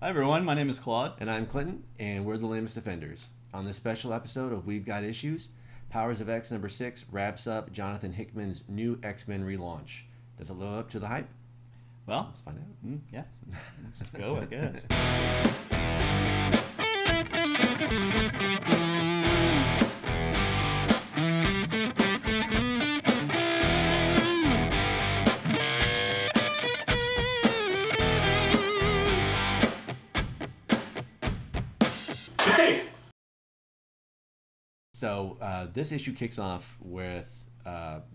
Hi everyone, my name is Claude. And I'm Clinton, and we're the Lamest Defenders. On this special episode of We've Got Issues, Powers of X number 6 wraps up Jonathan Hickman's new X-Men relaunch. Does it live up to the hype? Well, let's find out. Yeah, let's go, I guess. So this issue kicks off with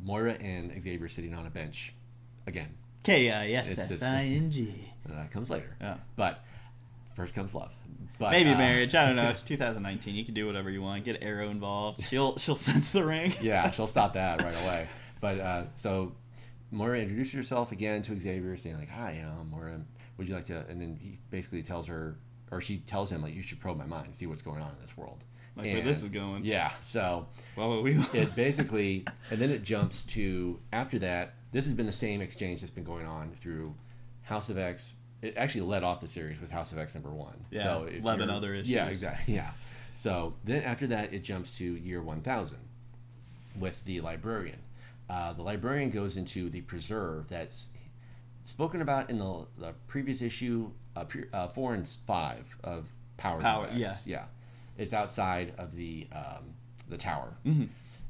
Moira and Xavier sitting on a bench again. K-I-S-S-I-N-G. That comes later. Yeah. But first comes love. But, maybe marriage. I don't know. It's 2019. You can do whatever you want. Get Arrow involved. She'll sense the ring. Yeah, she'll stop that right away. But so Moira introduces herself again to Xavier, saying like, "Hi, Moira, would you like to?" And then he basically tells her, or she tells him like, "You should probe my mind, see what's going on in this world." Like where this is going. Yeah. So well, it basically, and then it jumps to after that. This has been the same exchange that's been going on through House of X. It actually led off the series with House of X number 1. Yeah, so 11 other issues. Yeah, exactly. Yeah. So then after that, it jumps to year 1000 with the Librarian. The Librarian goes into the preserve that's spoken about in the previous issue, 4 and 5 of Powers of X. Yeah. It's outside of the tower. Mm-hmm.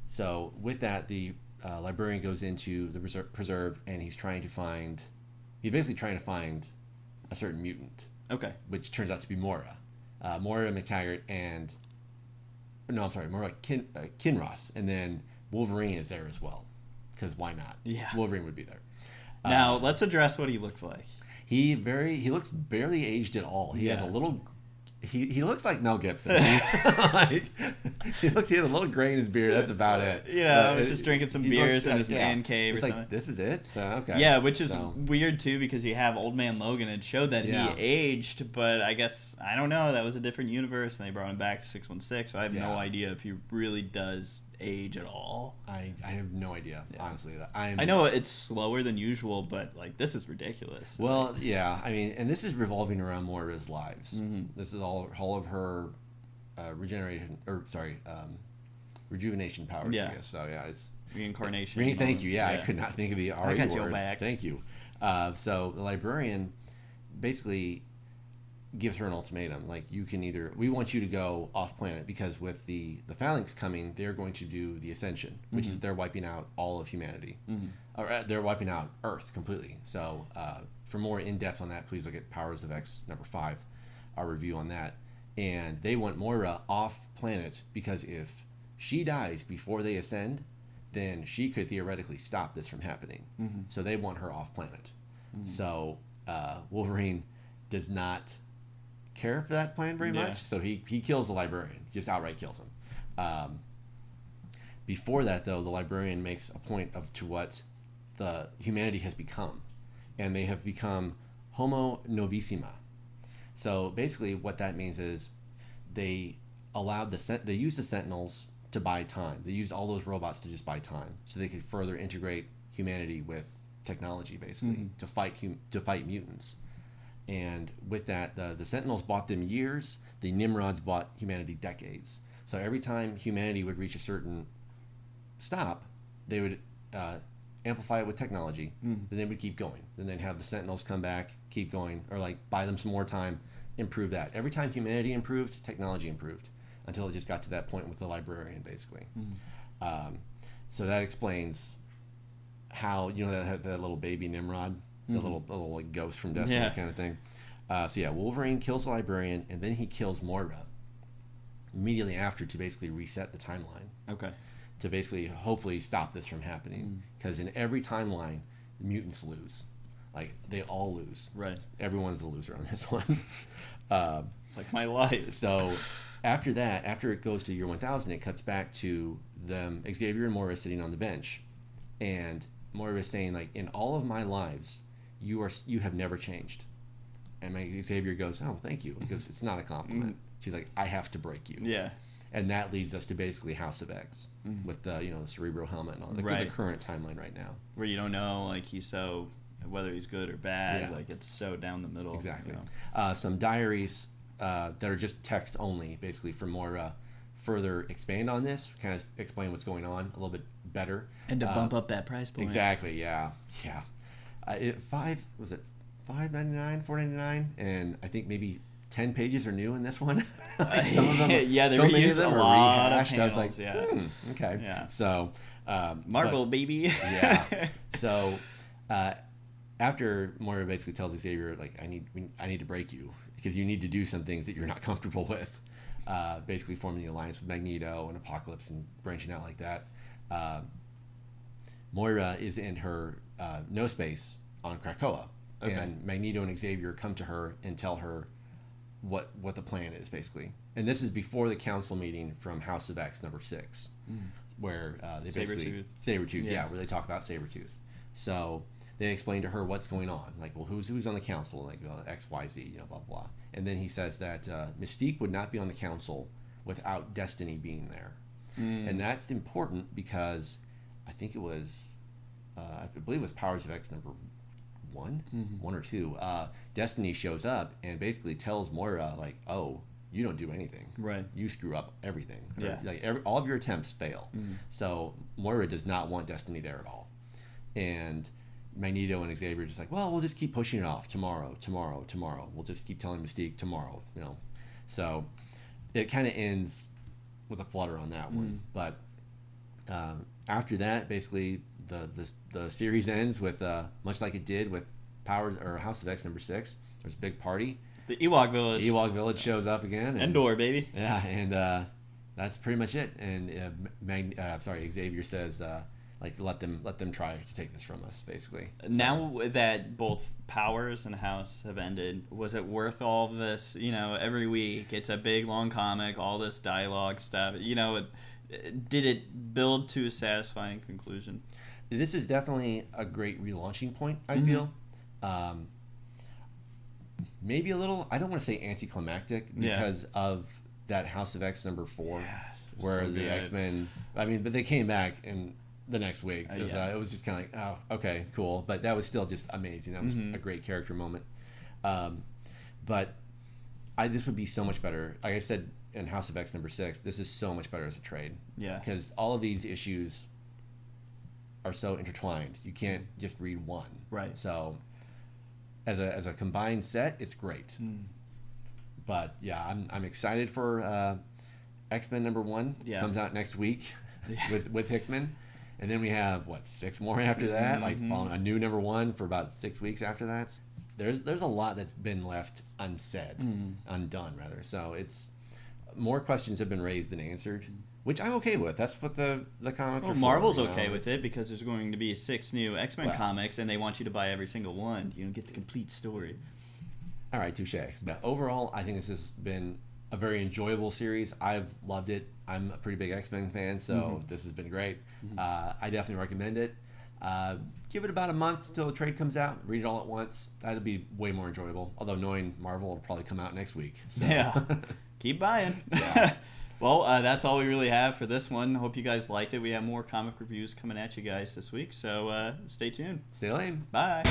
So with that, the Librarian goes into the preserve, and he's basically trying to find a certain mutant. Okay. Which turns out to be Moira. Moira McTaggart and... No, I'm sorry, Moira Kinross. And then Wolverine is there as well. Because why not? Yeah. Wolverine would be there. Now, let's address what he looks like. He looks barely aged at all. He has a little... He looks like Mel Gibson. He has a little gray in his beard. That's about it. Yeah, I was just drinking some beers in his man cave or something. Like, this is it? So, okay. Yeah, which is weird too because you have Old Man Logan. It showed that he aged, but I guess, I don't know, that was a different universe and they brought him back to 616, so I have no idea if he really does age at all. I have no idea, honestly. I know it's slower than usual, but like this is ridiculous. Well, yeah, I mean, and this is revolving around Moira's lives. Mm-hmm. This is all of her rejuvenation powers, I guess. So yeah, it's reincarnation. Thank you. Yeah, I could not think of the RE word. I got your back. Thank you. So the Librarian basically gives her an ultimatum, like, we want you to go off planet because with the Phalanx coming, they're going to do the Ascension, which is they're wiping out all of humanity, or they're wiping out Earth completely. So for more in depth on that, please look at Powers of X number 5, our review on that. And they want Moira off planet because if she dies before they ascend, then she could theoretically stop this from happening. So they want her off planet. So Wolverine does not care for that plan very much, so he kills the Librarian, just outright kills him. Before that, though, the Librarian makes a point to what the humanity has become, and they have become Homo Novissima. So basically, what that means is they used the Sentinels to buy time. They used all those robots to just buy time, so they could further integrate humanity with technology, basically, to fight mutants. And with that, the Sentinels bought them years. The Nimrods bought humanity decades. So every time humanity would reach a certain stop, they would amplify it with technology. Then they would keep going. Then they'd have the Sentinels come back, keep going, or like buy them some more time, improve that. Every time humanity improved, technology improved, until it just got to that point with the Librarian, basically. So that explains how, that little baby Nimrod, the little like ghost from Destiny kind of thing. So Wolverine kills the Librarian, and then he kills Moira immediately after to basically reset the timeline. Okay. To basically hopefully stop this from happening, because in every timeline, the mutants lose. Like, they all lose. Right. Everyone's a loser on this one. It's like my life. So after that, after it goes to year 1000, it cuts back to them, Xavier and Moira sitting on the bench, and Moira is saying, like, in all of my lives, you have never changed. And Xavier goes, oh, thank you, because it's not a compliment. She's like, I have to break you. Yeah. And that leads us to basically House of X with the the Cerebro helmet and all the current timeline right now. Where you don't know, like, he's so whether he's good or bad. Like, it's so down the middle. Exactly. Some diaries that are just text only, basically, for more further expand on this, kind of explain what's going on a little bit better. And to bump up that price point. Exactly, yeah. Was it $5.99, $4.99? And I think maybe 10 pages are new in this one. Like some of them, yeah, they reused a lot of panels. I was like, okay. Yeah. So, Marvel, baby. Yeah. So, after Moira basically tells Xavier, like, I need to break you because you need to do some things that you're not comfortable with. Basically forming the alliance with Magneto and Apocalypse and branching out like that. Moira is in her no space on Krakoa, and Magneto and Xavier come to her and tell her what the plan is, basically. And this is before the council meeting from House of X number 6, where they basically Sabretooth, where they talk about Sabretooth. So they explain to her what's going on, like, well, who's on the council, like, X, Y, Z, blah blah. And then he says that Mystique would not be on the council without Destiny being there, and that's important because I think it was, I believe it was Powers of X number 1, 1 or 2. Destiny shows up and basically tells Moira, like, oh, you don't do anything. Right. You screw up everything. Yeah. Like all of your attempts fail. So Moira does not want Destiny there at all. And Magneto and Xavier are just like, well, we'll just keep pushing it off. Tomorrow. We'll just keep telling Mystique tomorrow. So it kind of ends with a flutter on that one. But after that, basically the series ends with much like it did with House of X number 6. There's a big party. The Ewok Village. Ewok Village shows up again. Endor, baby. Yeah, and that's pretty much it. And Xavier says, like, let them try to take this from us, basically. Now that both Powers and House have ended, was it worth all of this? Every week it's a big long comic, all this dialogue stuff. Did it build to a satisfying conclusion? This is definitely a great relaunching point, I feel. Maybe a little, I don't want to say anticlimactic because of that House of X number 4, where the X-Men, but they came back and the next week, so it was just kind of like, oh, okay, cool, but that was still just amazing. That was a great character moment. But this would be so much better. Like I said in House of X number 6, this is so much better as a trade. Yeah, because all of these issues are so intertwined. You can't just read one. Right. So as a combined set, it's great. But yeah, I'm excited for X-Men number 1. Comes out next week with Hickman. And then we have 6 more after that, like following a new number 1 for about 6 weeks after that. There's a lot that's been left unsaid, undone rather. So it's more questions have been raised than answered, which I'm okay with. That's what the comics are for. Marvel's okay with it because there's going to be 6 new X-Men comics, and they want you to buy every single one. You get the complete story. All right, touche. But overall, I think this has been a very enjoyable series. I've loved it. I'm a pretty big X-Men fan, so this has been great. I definitely recommend it. Give it about a month till the trade comes out. Read it all at once. That'll be way more enjoyable. Although knowing Marvel will probably come out next week. So. Yeah, keep buying. Yeah. Well, that's all we really have for this one. Hope you guys liked it. We have more comic reviews coming at you guys this week, so stay tuned. Stay lame. Bye.